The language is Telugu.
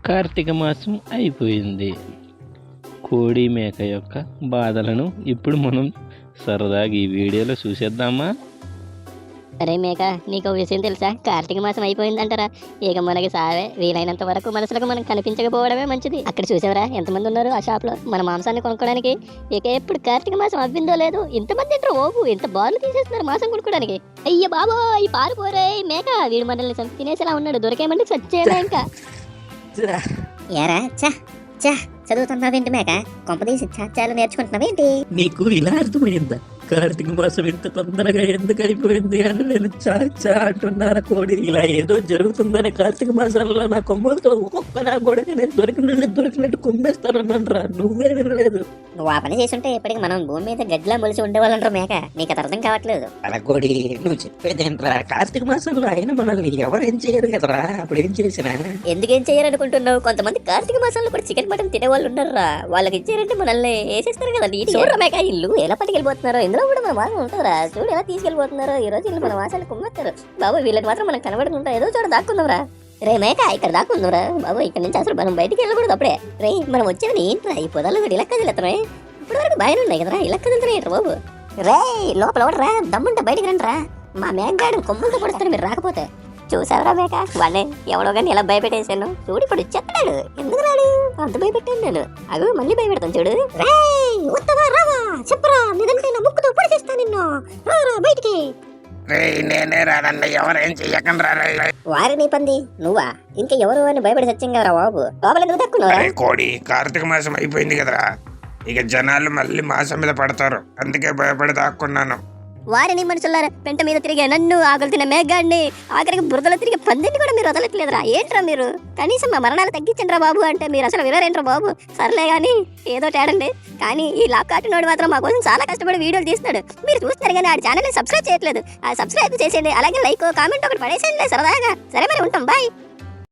కార్తీక మాసం అయిపోయింది. కోడి మేక యొక్క బాధలను ఇప్పుడు మనం సరదాగా ఈ వీడియోలో చూసేద్దామా? అరే మేక, నీకు విషయం తెలుసా? కార్తీక మాసం అయిపోయిందంటారా? ఇక మనకి సావే. వీలైనంత వరకు మనసులకు మనం కనిపించకపోవడమే మంచిది. అక్కడ చూసావరా ఎంతమంది ఉన్నారు ఆ షాప్ లో మన మాంసాన్ని కొనుక్కోడానికి? ఇక ఎప్పుడు కార్తీక మాసం అవ్విందో లేదు, ఇంతమంది ఇంటారు. ఓపు ఎంత బార్లు తీసేస్తున్నారు మాసం కొనుక్కోడానికి. అయ్య బాబో, ఈ పారిపోరే మేక, వీడు మనల్ని చంపి తినేసేలా ఉన్నాడు. దొరికేమంటే చచ్చేలా ఇంకా. ఏరా చదువుతున్నావేంటి మేక? కొంపదీసి చాలు నేర్చుకుంటున్నావేంటి? నీకు ఇలా అర్థమైందా? కార్తీక మాసం ఇంత తొందరగా ఎందుకు అయిపోయింది అని నేను చా అంటున్నారా? కోడి ఇలా ఏదో జరుగుతుందని కార్తీక మాసంలో నా కొమ్మలతో ఒక్కొక్క నా కూడా నేను దొరికినట్టు కుమ్మేస్తానన్నాను రా. నువ్వే వినలేదు. నువ్వు ఆ పని చేసుంటే ఇప్పటికి మనం భూమి మీద గడ్డిలా మొలిసి ఉండేవాళ్ళంటారు మేక. నీకు అది అర్థం కావట్లేదు. అలా కోడి, నువ్వు చెప్పేదేంట్రా? కార్తీక మాసంలో అయినా మనల్ని ఎవరేం చేయరు కదరా. అప్పుడు ఏం చేసినా ఎందుకేం చేయరనుకుంటున్నావు? కొంతమంది కార్తీక మాసంలో కూడా చికెన్ మటన్ తినే వాళ్ళు ఉన్నారా. వాళ్ళకి ఇచ్చారంటే మనల్ని వేసేస్తారు కదా. చూడరా మేక, ఇల్లు ఎలా పట్టుకెళ్ళిపోతున్నారు. ఇందులో కూడా మన వాసన ఉంటుందిరా. చూడు ఎలా తీసుకెళ్ళిపోతున్నారు. ఈ రోజు ఇల్లు మన వాసన కుమ్మేస్తారు. బాబు వీళ్ళకి మాత్రం మనం కనబడుకుంటా ఏదో చోట దాక్కుందాంరా. రే మేక, ఇక్కడ దాక్కుందాంరా బాబు. ఇక్కడ నుంచి అసలు మనం బయటికి వెళ్ళకూడదు. అప్పుడే రే మనం వచ్చేది ఏంట్రా? ఈ పొదాలు కూడా ఇలా కదిలేస్తున్నాయి. ఇప్పుడు వరకు బాగానే ఉన్నాయి కదరా, ఇలా కదులుతున్నాయి బాబు. రే లోపల రా, దమ్ముంటే బయటికి రండి రా. మా మేకగాడు కొమ్ములతో పడుతారు మీరు రాకపోతే. చూసావరా మేక, వాడిని ఎవడో కానీ ఇలా భయపెట్టేశాను. చూడు ఇప్పుడు చెప్తాడు. ఎందుకు రాడు? అంత భయపెట్టాను నేను. అవి మళ్ళీ భయపెడతాను చూడు. చెప్పరా, లేదంటే నా ముక్కుతో పొడిచేస్తా నిన్ను. రారా బయటికి. నేనే రానండి, ఎవరేం చెయ్యకండి. వారిని పంది నువ్వా? ఇంకా ఎవరు అని భయపడి సత్యం కదరా బాబు. లోపల ఎందుకు దక్కున్నారా? కోడి, కార్తీక మాసం అయిపోయింది కదరా. ఇక జనాలు మళ్ళీ మాసం మీద పడతారు, అందుకే భయపడి దాక్కున్నాను. వారిని మనుషులారా, పెంట మీద తిరిగే నన్ను, ఆకలి తిన్న మేఘాన్ని, ఆఖరికి బురదలో తిరిగే పందిని కూడా మీరు వదలట్లేదురా. ఏంట్రా మీరు? కనీసం మా మరణాలు తగ్గించండిరా బాబు అంటే మీరు అసలు వినరేంట్రా బాబు. సర్లే కానీ ఏదో తేడండి. కానీ ఈ లాక్ కాటినోడు మాత్రం మా కోసం చాలా కష్టపడి వీడియోలు తీస్తున్నాడు. మీరు చూస్తున్నారు కానీ ఆ ఛానల్ని సబ్స్క్రైబ్ చేయట్లేదు. ఆ సబ్స్క్రైబ్ చేసేయండి. అలాగే లైక్ కామెంట్ ఒకటి పడేసేయండి సరదాగా. సరే మరి ఉంటాం, బాయ్.